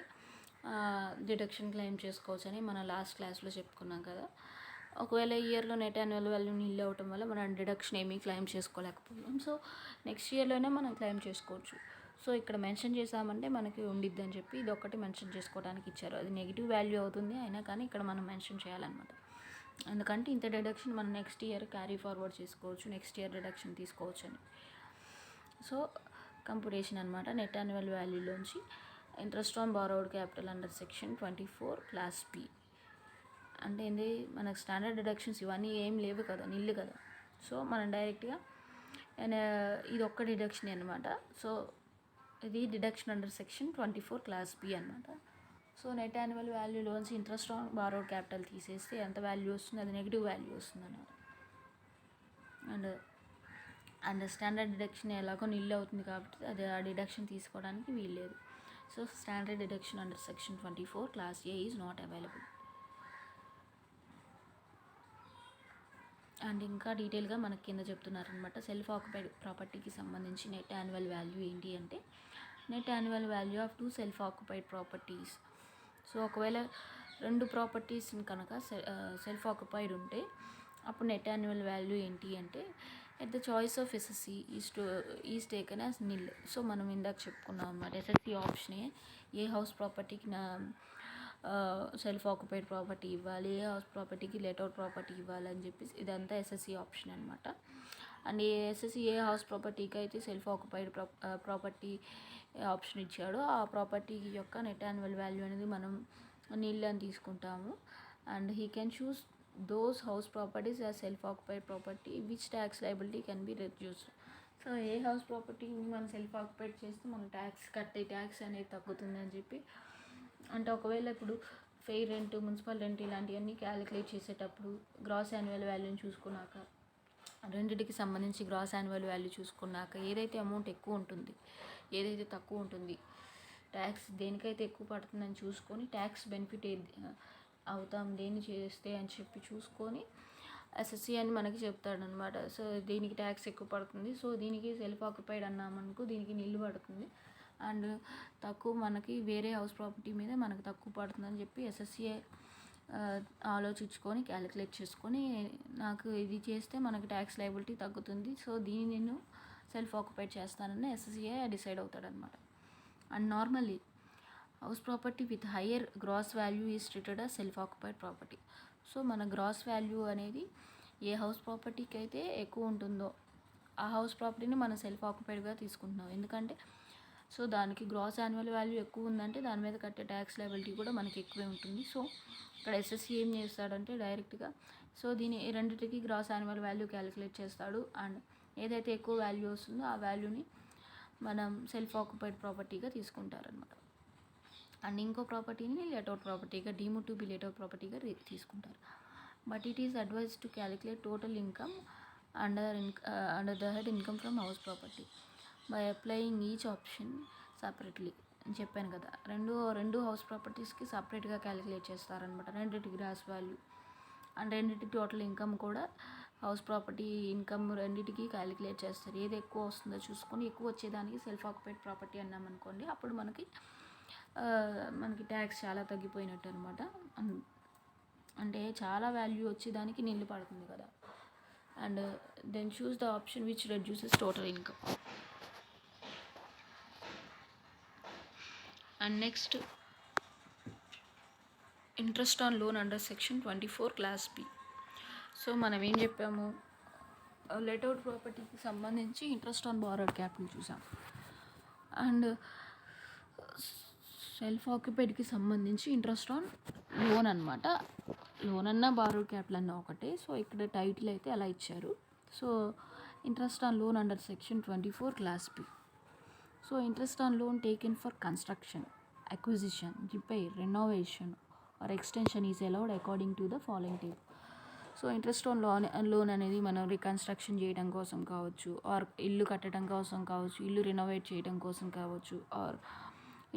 డిడక్షన్ క్లెయిమ్ చేసుకోవచ్చు అని మనం లాస్ట్ క్లాస్లో చెప్పుకున్నాం కదా. ఒకవేళ ఈ ఇయర్లో నెట్ యాన్యువల్ వాల్యూ నిల్ అవ్వటం వల్ల మనం డిడక్షన్ ఏమీ క్లెయిమ్ చేసుకోలేకపోయాం. సో నెక్స్ట్ ఇయర్లోనే మనం క్లెయిమ్ చేసుకోవచ్చు. సో ఇక్కడ మెన్షన్ చేసామంటే మనకి ఉండిద్ది అని చెప్పి ఇది ఒక్కటి మెన్షన్ చేసుకోవడానికి ఇచ్చారు. అది నెగిటివ్ వాల్యూ అవుతుంది అయినా కానీ ఇక్కడ మనం మెన్షన్ చేయాలన్నమాట. ఎందుకంటే ఇంత డిడక్షన్ మనం నెక్స్ట్ ఇయర్ క్యారీ ఫార్వర్డ్ చేసుకోవచ్చు, నెక్స్ట్ ఇయర్ డిడక్షన్ తీసుకోవచ్చు అని. సో కంప్యూటేషన్ అనమాట. నెట్ యాన్యువల్ వాల్యూలోంచి interest on borrowed capital under section 24 clause B అంటే ఏంది, మనకు స్టాండర్డ్ డిడక్షన్స్ ఇవన్నీ ఏం లేవు కదా, నిల్లు కదా. సో మనం డైరెక్ట్గా ఇది ఒక్క డిడక్షన్ అనమాట. సో ఇది deduction under section 24 clause B అనమాట. సో నెట్ యాన్యువల్ వాల్యూలోంచి ఇంట్రెస్ట్ ఆన్ బారోడ్ క్యాపిటల్ తీసేస్తే ఎంత వాల్యూ వస్తుంది, అది నెగిటివ్ వాల్యూ వస్తుంది అన్నమాట. అండ్ స్టాండర్డ్ డిడక్షన్ ఎలాగో నిల్ అవుతుంది కాబట్టి అది ఆ డిడక్షన్ తీసుకోవడానికి వీల్లేదు. So standard deduction under section 24 clause A is not available. And ఇంకా డీటెయిల్గా మనకి కింద చెప్తున్నారనమాట. సెల్ఫ్ ఆక్యుపైడ్ ప్రాపర్టీకి సంబంధించి నెట్ యాన్యువల్ వాల్యూ ఏంటి అంటే net annual value of 2 self occupied properties. So ఒకవేళ 2 ప్రాపర్టీస్ కనుక సెల్ఫ్ ఆక్యుపైడ్ ఉంటే అప్పుడు నెట్ యాన్యువల్ వాల్యూ ఏంటి అంటే at the choice of SSC is taken as nil. So మనం ఇందాక చెప్పుకున్నాం అన్నమాట. ఎస్ఎస్సి ఆప్షనే ఏ హౌస్ ప్రాపర్టీకి సెల్ఫ్ ఆక్యుపైడ్ ప్రాపర్టీ ఇవ్వాలి, ఏ హౌస్ ప్రాపర్టీకి లేట్అవుట్ ప్రాపర్టీ ఇవ్వాలని చెప్పేసి ఇదంతా ఎస్ఎస్సి ఆప్షన్ అనమాట. అండ్ ఎస్ఎస్సి ఏ హౌస్ ప్రాపర్టీకి అయితే సెల్ఫ్ ఆక్యుపైడ్ ప్రాపర్టీ ఆప్షన్ ఇచ్చాడో ఆ ప్రాపర్టీ యొక్క నెట్ యాన్యువల్ వాల్యూ అనేది మనం నిల్ అని తీసుకుంటాము. And he can choose those house properties as self occupied property which tax liability can be reduced. So A house ప్రాపర్టీని మనం సెల్ఫ్ ఆక్యుపైడ్ చేస్తే మన ట్యాక్స్ అనేది తగ్గుతుందని చెప్పి అంటే ఒకవేళ ఇప్పుడు ఫెయిర్ రెంట్, మున్సిపల్ రెంట్ ఇలాంటివన్నీ క్యాలిక్యులేట్ చేసేటప్పుడు గ్రాస్ యాన్యువల్ వాల్యూని చూసుకున్నాక రెండింటికి సంబంధించి గ్రాస్ యాన్యువల్ వాల్యూ చూసుకున్నాక ఏదైతే అమౌంట్ ఎక్కువ ఉంటుంది, ఏదైతే తక్కువ ఉంటుంది, ట్యాక్స్ దేనికైతే ఎక్కువ పడుతుందని చూసుకొని ట్యాక్స్ బెనిఫిట్ అవుతాం దేన్ని చేస్తే అని చెప్పి చూసుకొని ఎస్ఎస్సి అని మనకి చెప్తాడనమాట. సో దీనికి ట్యాక్స్ ఎక్కువ పడుతుంది, సో దీనికి సెల్ఫ్ ఆక్యుపైడ్ అన్నామనుకో దీనికి నిల్లు పడుతుంది. అండ్ తక్కువ మనకి వేరే హౌస్ ప్రాపర్టీ మీద మనకు తక్కువ పడుతుందని చెప్పి ఎస్ఎస్సిఏ ఆలోచించుకొని క్యాలిక్యులేట్ చేసుకొని నాకు ఇది చేస్తే మనకి ట్యాక్స్ లయబిలిటీ తగ్గుతుంది, సో దీన్ని నేను సెల్ఫ్ ఆక్యుపైడ్ చేస్తానని ఎస్ఎస్సిఏ డిసైడ్ అవుతాడనమాట. And normally house property with higher gross value is treated as self occupied property. So మన గ్రాస్ వాల్యూ అనేది ఏ హౌస్ ప్రాపర్టీకి అయితే ఎక్కువ ఉంటుందో ఆ హౌస్ ప్రాపర్టీని మనం సెల్ఫ్ ఆక్యుపైడ్గా తీసుకుంటున్నాం. ఎందుకంటే సో దానికి గ్రాస్ యాన్యువల్ వాల్యూ ఎక్కువ ఉందంటే దాని మీద కట్టే ట్యాక్స్ లయబిలిటీ కూడా మనకి ఎక్కువే ఉంటుంది. సో ఇక్కడ ఎస్ఎస్సి ఏం చేస్తాడంటే డైరెక్ట్గా సో దీని రెండింటికి గ్రాస్ యాన్యువల్ వాల్యూ క్యాలిక్యులేట్ చేస్తాడు. అండ్ ఏదైతే ఎక్కువ వాల్యూ వస్తుందో ఆ వాల్యూని మనం సెల్ఫ్ ఆక్యుపైడ్ ప్రాపర్టీగా తీసుకుంటారనమాట. అండ్ ఇంకో ప్రాపర్టీని లేట్అవుట్ ప్రాపర్టీగా డీమ్డ్ టు బి లేట్అవుట్ ప్రాపర్టీగా తీసుకుంటారు. But it is advise to calculate total income under the head income from house property by applying each option separately అని చెప్పాను కదా. రెండు హౌస్ ప్రాపర్టీస్కి సపరేట్గా క్యాలిక్యులేట్ చేస్తారనమాట. రెండింటి గ్రాస్ వాల్యూ అండ్ రెండింటి టోటల్ ఇన్కమ్ కూడా హౌస్ ప్రాపర్టీ ఇన్కమ్ రెండింటికి క్యాలిక్యులేట్ చేస్తారు. ఏది ఎక్కువ వస్తుందో చూసుకొని ఎక్కువ వచ్చేదానికి సెల్ఫ్ ఆక్యుపైడ్ ప్రాపర్టీ అన్నామనుకోండి అప్పుడు మనకి ట్యాక్స్ చాలా తగ్గిపోయినట్టు అనమాట. అంటే చాలా వాల్యూ వచ్చేదానికి నిల్లు పడుతుంది కదా. And then choose the option which reduces total income. And next interest on loan under section 24 clause B. So మనం ఏం చెప్పాము, లేట్అవుట్ ప్రాపర్టీకి సంబంధించి ఇంట్రెస్ట్ ఆన్ బారోడ్ క్యాపిటల్ చూసాం. అండ్ సెల్ఫ్ ఆక్యుపైడ్కి సంబంధించి ఇంట్రెస్ట్ ఆన్ లోన్ అనమాట. లోన్ అన్నా బారోడ్ క్యాపిటల్ అన్నా ఒకటే. సో ఇక్కడ టైటిల్ అయితే అలా ఇచ్చారు. So Interest on loan under Section 24 Class B. So interest on loan taken for construction, acquisition, repair, renovation or extension is allowed according to the following table. So interest on loan అనేది మనం reconstruction చేయడం కోసం కావచ్చు, are ఇల్లు కట్టడం కోసం కావచ్చు, ఇల్లు రినోవేట్ చేయడం కోసం కావచ్చు, ఆర్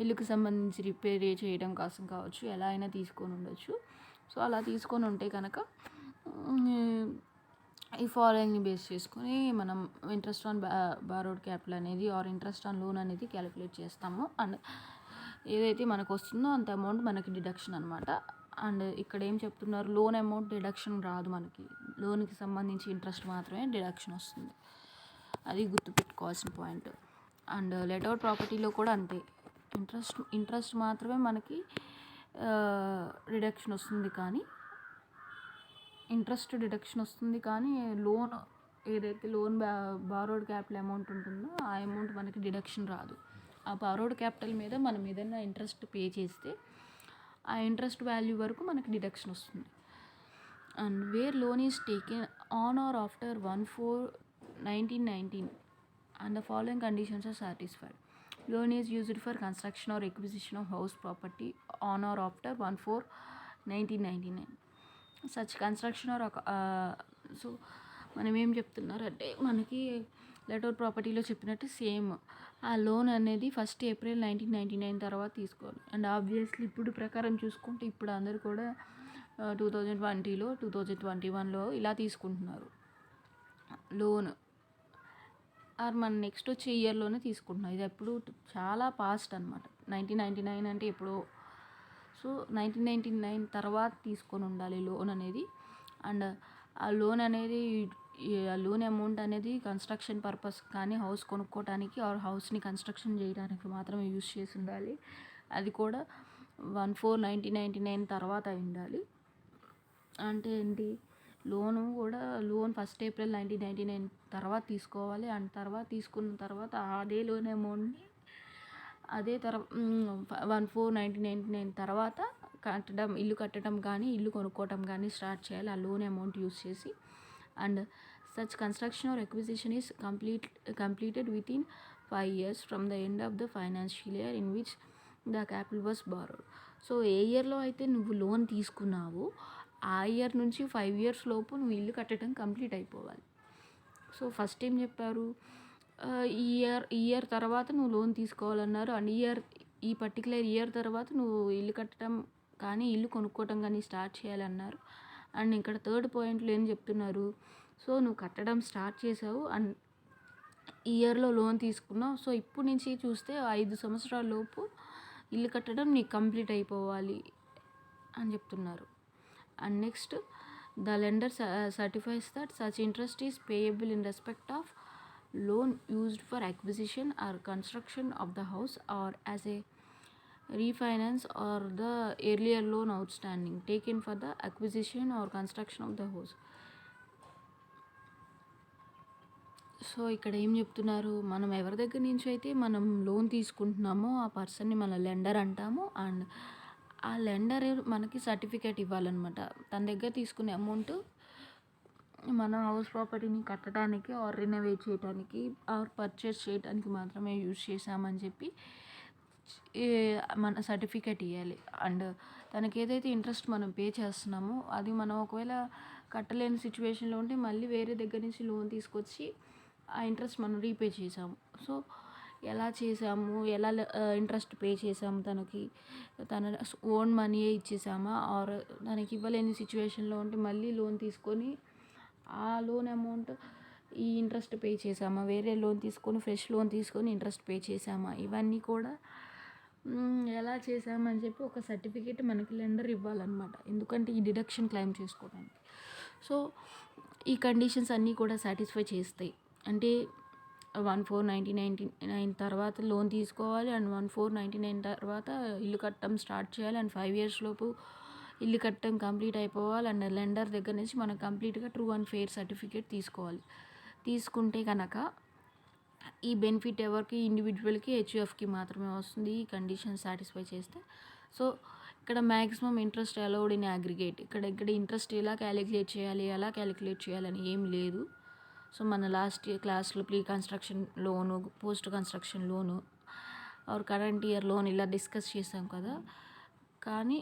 ఇల్లుకి సంబంధించి రిపేర్ చేయడం కోసం కావచ్చు, ఎలా అయినా తీసుకొని ఉండొచ్చు. సో అలా తీసుకొని ఉంటే కనుక ఈ ఫాలోయింగ్ని బేస్ చేసుకొని మనం ఇంట్రెస్ట్ ఆన్ బారోడ్ క్యాపిటల్ అనేది ఆర్ ఇంట్రెస్ట్ ఆన్ లోన్ అనేది క్యాలిక్యులేట్ చేస్తాము. అండ్ ఏదైతే మనకు వస్తుందో అంత అమౌంట్ మనకి డిడక్షన్ అనమాట. అండ్ ఇక్కడ ఏం చెప్తున్నారు, లోన్ అమౌంట్ డిడక్షన్ రాదు, మనకి లోన్కి సంబంధించి ఇంట్రెస్ట్ మాత్రమే డిడక్షన్ వస్తుంది. అది గుర్తుపెట్టుకోవాల్సిన పాయింట్. అండ్ లెట్అవుట్ ప్రాపర్టీలో కూడా అంతే, ఇంట్రెస్ట్ మాత్రమే మనకి డిడక్షన్ వస్తుంది, కానీ ఇంట్రెస్ట్ డిడక్షన్ వస్తుంది కానీ లోన్ ఏదైతే లోన్ బారోడ్ క్యాపిటల్ అమౌంట్ ఉంటుందో ఆ అమౌంట్ మనకి డిడక్షన్ రాదు. ఆ బారోడ్ క్యాపిటల్ మీద మనం ఏదైనా ఇంట్రెస్ట్ పే చేస్తే ఆ ఇంట్రెస్ట్ వాల్యూ వరకు మనకి డిడక్షన్ వస్తుంది. And where loan is taken on or after 1/4/1919 and the following conditions are satisfied. Loan is used for construction or acquisition of house property on or after 1/4/1999. Such construction or so మనం ఏం చెప్తున్నారంటే, మనకి letter ప్రాపర్టీలో చెప్పినట్టు same ఆ loan అనేది 1 April 1999 తర్వాత తీసుకోవాలి. And obviously ఇప్పుడు ప్రకారం చూసుకుంటే ఇప్పుడు అందరూ కూడా 2020లో 2021లో ఇలా తీసుకుంటున్నారు లోన్, ఆర్ మన నెక్స్ట్ వచ్చే ఇయర్లోనే తీసుకుంటున్నాం. ఇది ఎప్పుడు చాలా పాస్ట్ అనమాట. 1999 అంటే ఎప్పుడో. సో 1999 తర్వాత తీసుకొని ఉండాలి లోన్ అనేది. అండ్ ఆ లోన్ అనేది ఆ లోన్ అమౌంట్ అనేది కన్స్ట్రక్షన్ పర్పస్ కానీ హౌస్ కొనుక్కోవడానికి ఆర్ హౌస్ని కన్స్ట్రక్షన్ చేయడానికి మాత్రమే యూజ్ చేసి ఉండాలి. అది కూడా 1/4/1999 తర్వాత అయి ఉండాలి. అంటే ఏంటి, లోను కూడా లోన్ 1 ఏప్రిల్ 1999 తర్వాత తీసుకోవాలి. అండ్ తర్వాత తీసుకున్న తర్వాత అదే లోన్ అమౌంట్ని అదే 1/4/1999 తర్వాత ఇల్లు కట్టడం కానీ ఇల్లు కొనుక్కోవటం కానీ స్టార్ట్ చేయాలి ఆ లోన్ అమౌంట్ యూస్ చేసి. And such construction or acquisition is completed within 5 years from the end of the financial year in which the capital was borrowed. So ఏ ఇయర్లో అయితే నువ్వు లోన్ తీసుకున్నావో ఆ ఇయర్ నుంచి 5 years లోపు నువ్వు ఇల్లు కట్టడం కంప్లీట్ అయిపోవాలి. సో ఫస్ట్ ఏం చెప్పారు, ఈ ఇయర్ తర్వాత నువ్వు లోన్ తీసుకోవాలన్నారు. అండ్ ఈ పర్టికులర్ ఇయర్ తర్వాత నువ్వు ఇల్లు కట్టడం కానీ ఇల్లు కొనుక్కోవటం కానీ స్టార్ట్ చేయాలన్నారు. అండ్ ఇక్కడ థర్డ్ పాయింట్లో ఏం చెప్తున్నారు, సో నువ్వు కట్టడం స్టార్ట్ చేసావు అండ్ ఇయర్లో లోన్ తీసుకున్నావు. సో ఇప్పుడు నుంచి చూస్తే 5 సంవత్సరాల లోపు ఇల్లు కట్టడం నీకు కంప్లీట్ అయిపోవాలి అని చెప్తున్నారు. And next, the lender సర్టిఫైస్ that such interest is payable in respect of loan used for acquisition or construction of the house or as a refinance or the earlier loan outstanding taken for the acquisition or construction of the house. So ఇక్కడ ఏం చెప్తున్నారు, మనం ఎవరి దగ్గర నుంచి అయితే మనం loan తీసుకుంటున్నామో ఆ పర్సన్ని మన లెండర్ అంటాము. అండ్ ఆ లెండర్ మనకి సర్టిఫికేట్ ఇవ్వాలన్నమాట. తన దగ్గర తీసుకునే అమౌంట్ మన హౌస్ ప్రాపర్టీని కట్టడానికి ఆర్ రినోవేట్ చేయడానికి ఆర్ పర్చేస్ చేయడానికి మాత్రమే యూజ్ చేసామని చెప్పి మన సర్టిఫికేట్ ఇవ్వాలి. అండ్ తనకి ఏదైతే ఇంట్రెస్ట్ మనం పే చేస్తున్నామో అది మనం ఒకవేళ కట్టలేని సిచ్యువేషన్లో ఉంటే మళ్ళీ వేరే దగ్గర నుంచి లోన్ తీసుకొచ్చి ఆ ఇంట్రెస్ట్ మనం రీపే చేసాము. సో ఎలా చేసాము, ఎలా ఇంట్రెస్ట్ పే చేసాము, తన ఓన్ మనీయే ఇచ్చేసామా ఆర్ తనకి ఇవ్వలేని సిచ్యువేషన్లో ఉంటే మళ్ళీ లోన్ తీసుకొని ఆ లోన్ అమౌంట్ ఈ ఇంట్రెస్ట్ పే చేసామా, వేరే లోన్ తీసుకొని ఫ్రెష్ లోన్ తీసుకొని ఇంట్రెస్ట్ పే చేసామా, ఇవన్నీ కూడా ఎలా చేసామని చెప్పి ఒక సర్టిఫికేట్ మనకి లెండర్ ఇవ్వాలన్నమాట. ఎందుకంటే ఈ డిడక్షన్ క్లెయిమ్ చేసుకోవడానికి. సో ఈ కండిషన్స్ అన్నీ కూడా సాటిస్ఫై చేస్తాయి. అంటే 1/4/1999 తర్వాత లోన్ తీసుకోవాలి అండ్ 1/4/1999 తర్వాత ఇల్లు కట్టడం స్టార్ట్ చేయాలి అండ్ 5 years లోపు ఇల్లు కట్టడం కంప్లీట్ అయిపోవాలి. అండ్ లెండర్ దగ్గర నుంచి మనం కంప్లీట్గా ట్రూ అండ్ ఫెయిర్ సర్టిఫికేట్ తీసుకోవాలి. తీసుకుంటే కనుక ఈ బెనిఫిట్ ఎవరికి, ఇండివిజువల్కి, హెచ్యుఎఫ్కి మాత్రమే వస్తుంది ఈ కండిషన్ సాటిస్ఫై చేస్తే. సో ఇక్కడ maximum interest allowed in aggregate, ఇక్కడ ఇంట్రెస్ట్ ఎలా క్యాలిక్యులేట్ చేయాలి అని ఏం లేదు. సో మన లాస్ట్ ఇయర్ క్లాస్లో pre construction loan, post construction loan or current year loan ఇలా డిస్కస్ చేసాం కదా. కానీ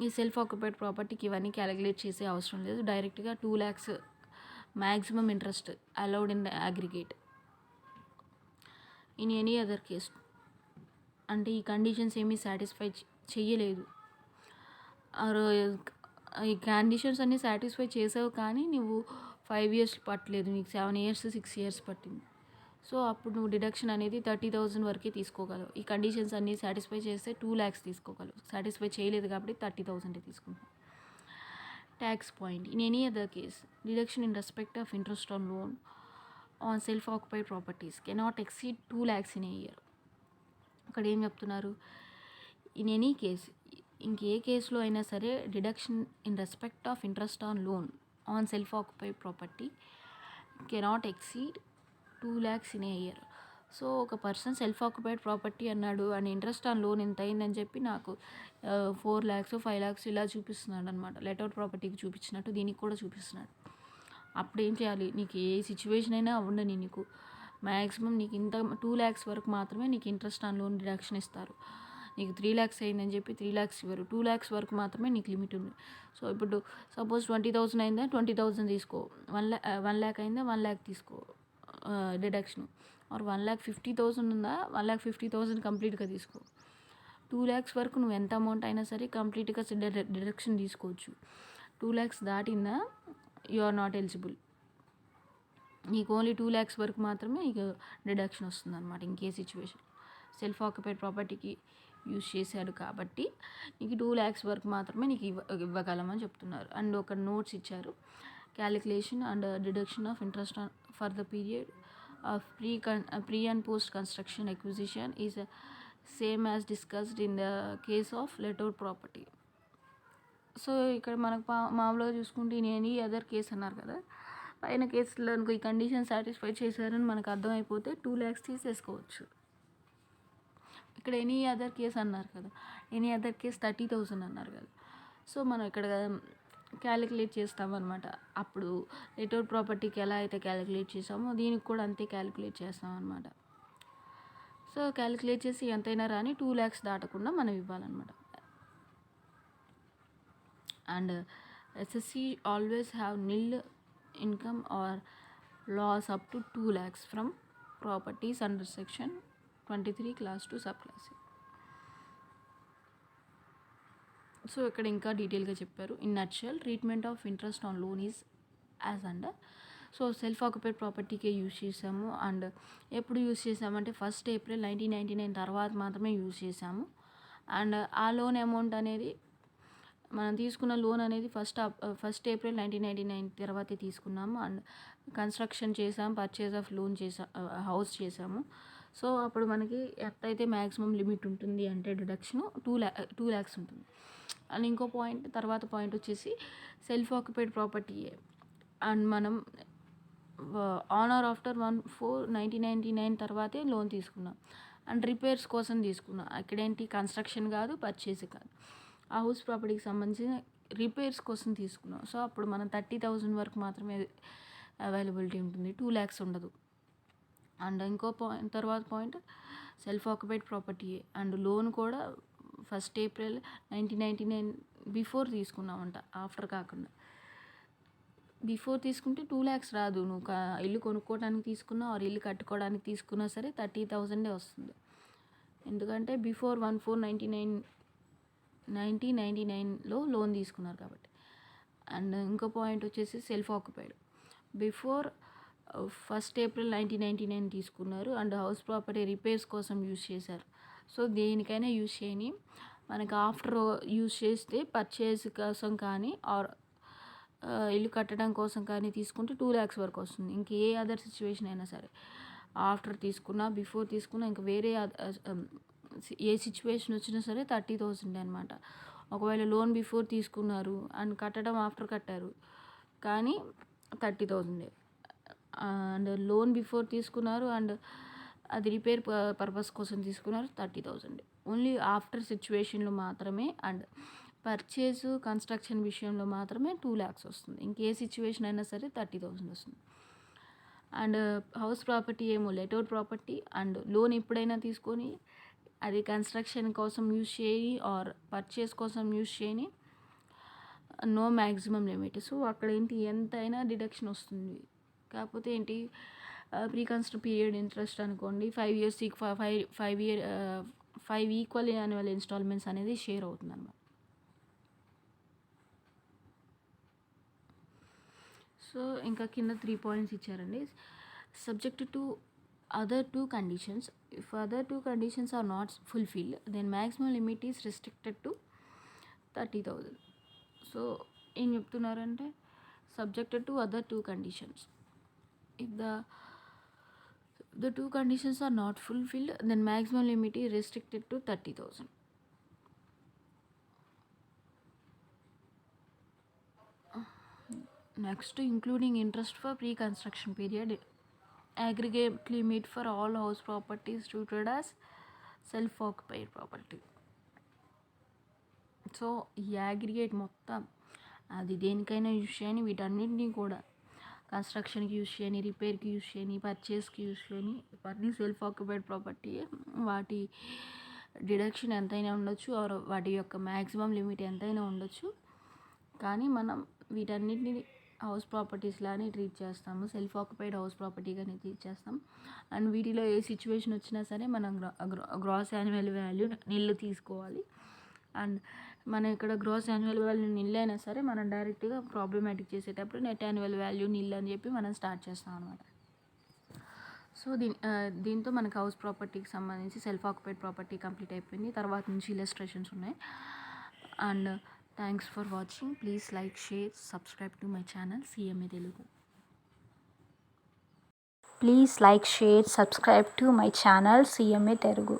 ఈ సెల్ఫ్ ఆక్యుపైడ్ ప్రాపర్టీకి ఇవన్నీ క్యాలిక్యులేట్ చేసే అవసరం లేదు. డైరెక్ట్గా 2 lakhs maximum interest allowed in the aggregate in any other case. అంటే ఈ కండిషన్స్ ఏమీ సాటిస్ఫై చెయ్యలేదు, ఈ కండిషన్స్ అన్నీ సాటిస్ఫై చేసావు కానీ నువ్వు 5 years పట్టలేదు, నీకు 7 years 6 years పట్టింది. సో అప్పుడు నువ్వు డిడక్షన్ అనేది 30,000 వరకే తీసుకోగలవు. ఈ కండిషన్స్ అన్నీ సాటిస్ఫై చేస్తే 2 lakhs తీసుకోగలవు. సాటిస్ఫై చేయలేదు కాబట్టి 30,000 తీసుకుంటావు. Tax point in any other case deduction in respect of interest on loan on self occupied properties cannot exceed 2 lakhs in a year. అక్కడ ఏం చెప్తున్నారు, ఇన్ ఎనీ కేస్ ఇంకే కేసులో అయినా సరే deduction in respect of interest on loan on self occupied property cannot exceed 2 lakhs in a year. So ఒక person self occupied property అన్నాడు and interest on loan ఎంత అయిందని చెప్పి నాకు 4 lakhs 5 lakhs ఇలా చూపిస్తున్నాడు అనమాట. లెట్అవుట్ ప్రాపర్టీకి చూపించినట్టు దీనికి కూడా చూపిస్తున్నాడు. అప్పుడు ఏం చేయాలి, నీకు ఏ సిచ్యువేషన్ అయినా ఉండని, నీకు మ్యాక్సిమం నీకు ఇంత 2 lakhs వరకు మాత్రమే నీకు ఇంట్రెస్ట్ ఆన్ లోన్ డిడక్షన్ ఇస్తారు. నీకు 3 lakhs అయిందని చెప్పి 3 lakhs ఇవ్వరు, 2 lakhs వరకు మాత్రమే నీకు లిమిట్ ఉంది. సో ఇప్పుడు సపోజ్ 20,000 అయిందా 20,000 తీసుకో, 1 lakh అయిందా 1 lakh తీసుకో డిడక్షన్. ఆర్ 1,50,000 ఉందా 1,50,000 కంప్లీట్గా తీసుకో. 2 lakhs వరకు నువ్వు ఎంత అమౌంట్ అయినా సరే కంప్లీట్గా డిడక్షన్ తీసుకోవచ్చు. 2 lakhs దాటిందా యు ఆర్ నాట్ ఎలిజిబుల్. నీకు ఓన్లీ 2 lakhs వరకు మాత్రమే నీకు డిడక్షన్ వస్తుంది అనమాట. ఇంకే సిచ్యువేషన్ సెల్ఫ్ ఆక్యుపైడ్ ప్రాపర్టీకి యూజ్ చేశాడు కాబట్టి నీకు 2 lakhs వరకు మాత్రమే నీకు ఇవ్వగలమని చెప్తున్నారు. అండ్ ఒక నోట్స్ ఇచ్చారు, calculation and deduction of interest for the period of pre and post construction acquisition is same as discussed in the case of let out property. So ఇక్కడ మనకు మామూలుగా చూసుకుంటే ఎనీ అదర్ కేసు అన్నారు కదా, పైన కేసులో ఈ కండిషన్ సాటిస్ఫై చేశారని మనకు అర్థమైపోతే 2 lakhs తీసేసుకోవచ్చు. ఇక్కడ ఎనీ అదర్ కేసు అన్నారు కదా, ఎనీ అదర్ కేసు 30,000 అన్నారు కదా. సో మనం ఇక్కడ క్యాలిక్యులేట్ చేస్తామన్నమాట. అప్పుడు లెట్అవుట్ ప్రాపర్టీకి ఎలా అయితే క్యాలిక్యులేట్ చేసామో దీనికి కూడా అంతే క్యాలిక్యులేట్ చేస్తామన్నమాట. సో క్యాలిక్యులేట్ చేసి ఎంతైనా రాని 2 lakhs దాటకుండా మనం ఇవ్వాలన్నమాట. And assessee always have nil income or loss up to 2 lakhs from properties under section 23 class 2 sub clause. So ఇక్కడ ఇంకా డీటెయిల్గా చెప్పారు. In nutshell treatment of interest on loan is as under. So self occupied ప్రాపర్టీకే use చేసాము. And ఎప్పుడు use చేసామంటే 1st April 1999 తర్వాత మాత్రమే యూజ్ చేసాము. అండ్ ఆ లోన్ అమౌంట్ అనేది మనం తీసుకున్న లోన్ అనేది 1st April 1999 తర్వాతే తీసుకున్నాము. అండ్ కన్స్ట్రక్షన్ చేసాము, పర్చేజ్ ఆఫ్ లోన్ హౌస్ చేసాము. సో అప్పుడు మనకి ఎంత అయితే మ్యాక్సిమం లిమిట్ ఉంటుంది అంటే డిడక్షన్ 2 lakhs ఉంటుంది. అండ్ ఇంకో తర్వాత పాయింట్ వచ్చేసి సెల్ఫ్ ఆక్యుపైడ్ ప్రాపర్టీ అండ్ మనం ఆన్ ఆర్ ఆఫ్టర్ 1/4/1999 తర్వాతే లోన్ తీసుకున్నాం అండ్ రిపేర్స్ కోసం తీసుకున్నాం. అక్కడేంటి కన్స్ట్రక్షన్ కాదు, పర్చేస్ కాదు, ఆ హౌస్ ప్రాపర్టీకి సంబంధించిన రిపేర్స్ కోసం తీసుకున్నాం. సో అప్పుడు మనం 30,000 వరకు మాత్రమే అవైలబిలిటీ ఉంటుంది, 2 lakhs ఉండదు. అండ్ ఇంకో తర్వాత point self occupied property and loan కూడా 1st April 1999 బిఫోర్ తీసుకున్నామంట, ఆఫ్టర్ కాకుండా. బిఫోర్ తీసుకుంటే 2 lakhs రాదు. నువ్వు ఇల్లు కొనుక్కోవడానికి తీసుకున్నా ఆర్ ఇల్లు కట్టుకోవడానికి తీసుకున్నా సరే 30,000 వస్తుంది. ఎందుకంటే బిఫోర్ 1/4/1999లో లోన్ తీసుకున్నారు కాబట్టి. అండ్ ఇంకో పాయింట్ వచ్చేసి self occupied before 1st April 1999 తీసుకున్నారు అండ్ హౌస్ ప్రాపర్టీ రిపేర్స్ కోసం యూజ్ చేశారు. సో దేనికైనా యూజ్ చేయని మనకు ఆఫ్టర్ యూజ్ చేస్తే పర్చేస్ కోసం కానీ ఆర్ ఇల్లు కట్టడం కోసం కానీ తీసుకుంటే 2 lakhs వరకు వస్తుంది. ఇంకే అదర్ సిచ్యువేషన్ అయినా సరే ఆఫ్టర్ తీసుకున్నా బిఫోర్ తీసుకున్నా ఇంకా వేరే ఏ సిచ్యువేషన్ వచ్చినా సరే 30,000 అనమాట. ఒకవేళ లోన్ బిఫోర్ తీసుకున్నారు అండ్ కట్టడం ఆఫ్టర్ కట్టారు కానీ 30,000. అండ్ లోన్ బిఫోర్ తీసుకున్నారు అండ్ అది రిపేర్ పర్పస్ కోసం తీసుకున్నారు 30,000. ఓన్లీ ఆఫ్టర్ సిచ్యువేషన్లో మాత్రమే అండ్ పర్చేసు కన్స్ట్రక్షన్ విషయంలో మాత్రమే 2 lakhs వస్తుంది. ఇంకే సిచ్యువేషన్ అయినా సరే 30,000 వస్తుంది. అండ్ హౌస్ ప్రాపర్టీ ఏమో లెటౌట్ ప్రాపర్టీ. అండ్ లోన్ ఎప్పుడైనా తీసుకొని అది కన్స్ట్రక్షన్ కోసం యూజ్ చేయని ఆర్ పర్చేస్ కోసం యూజ్ చేయని నో మ్యాక్సిమం లిమిట్. సో అక్కడ ఏంటి ఎంతైనా డిడక్షన్ వస్తుంది. కాకపోతే ఏంటి ప్రీ కన్స్ట్రక్ట్ పీరియడ్ ఇంట్రెస్ట్ అనుకోండి 5 years 5 ఈక్వల్ యాన్యువల్ ఇన్స్టాల్మెంట్స్ అనేది షేర్ అవుతుంది అనమాట. సో ఇంకా కింద 3 points ఇచ్చారండి. Subject to other 2 conditions. If other 2 conditions are not fulfilled, then maximum limit is restricted to 30,000. So ఏం చెప్తున్నారంటే subjected to other 2 conditions. If the 2 conditions are not fulfilled, then maximum limit is restricted to 30,000. Next, including interest for pre-construction period, aggregate limit for all house properties treated as self-occupied property. So ఈ aggregate మొత్తం అది దేనికైనా use చేయని, వీటన్నింటినీ కూడా కన్స్ట్రక్షన్కి use చేయని, రిపేర్కి use చేయని, పర్చేస్కి use చేయని, ఇవన్నీ సెల్ఫ్ ఆక్యుపైడ్ ప్రాపర్టీ. వాటి డిడక్షన్ ఎంతైనా ఉండొచ్చు ఆర్ వాటి యొక్క మ్యాక్సిమం లిమిట్ ఎంతైనా ఉండొచ్చు. కానీ మనం వీటన్నిటిని హౌస్ ప్రాపర్టీస్ లానే ట్రీట్ చేస్తాము, సెల్ఫ్ ఆక్యుపైడ్ హౌస్ ప్రాపర్టీగానే ట్రీట్ చేస్తాం. అండ్ వీటిలో ఏ సిచ్యువేషన్ వచ్చినా సరే మనం గ్రాస్ యాన్యువల్ వాల్యూ నిల్లు తీసుకోవాలి. అండ్ మనం ఇక్కడ గ్రాస్ యాన్యువల్ వాల్యూ నిల్ అయినా సరే మనం డైరెక్ట్గా ప్రాబ్లమాటిక్ చేసేటప్పుడు నెట్ యాన్యువల్ వాల్యూ నిల్ అని చెప్పి మనం స్టార్ట్ చేస్తాం అనమాట. సో దీంతో మనకు హౌస్ ప్రాపర్టీకి సంబంధించి సెల్ఫ్ ఆక్యుపైడ్ ప్రాపర్టీ కంప్లీట్ అయిపోయింది. తర్వాత నుంచి ఇలస్ట్రేషన్స్ ఉన్నాయి. And thanks for watching. Please like, share, subscribe to my channel CMA Telugu. Please like, share, subscribe to my channel CMA Telugu.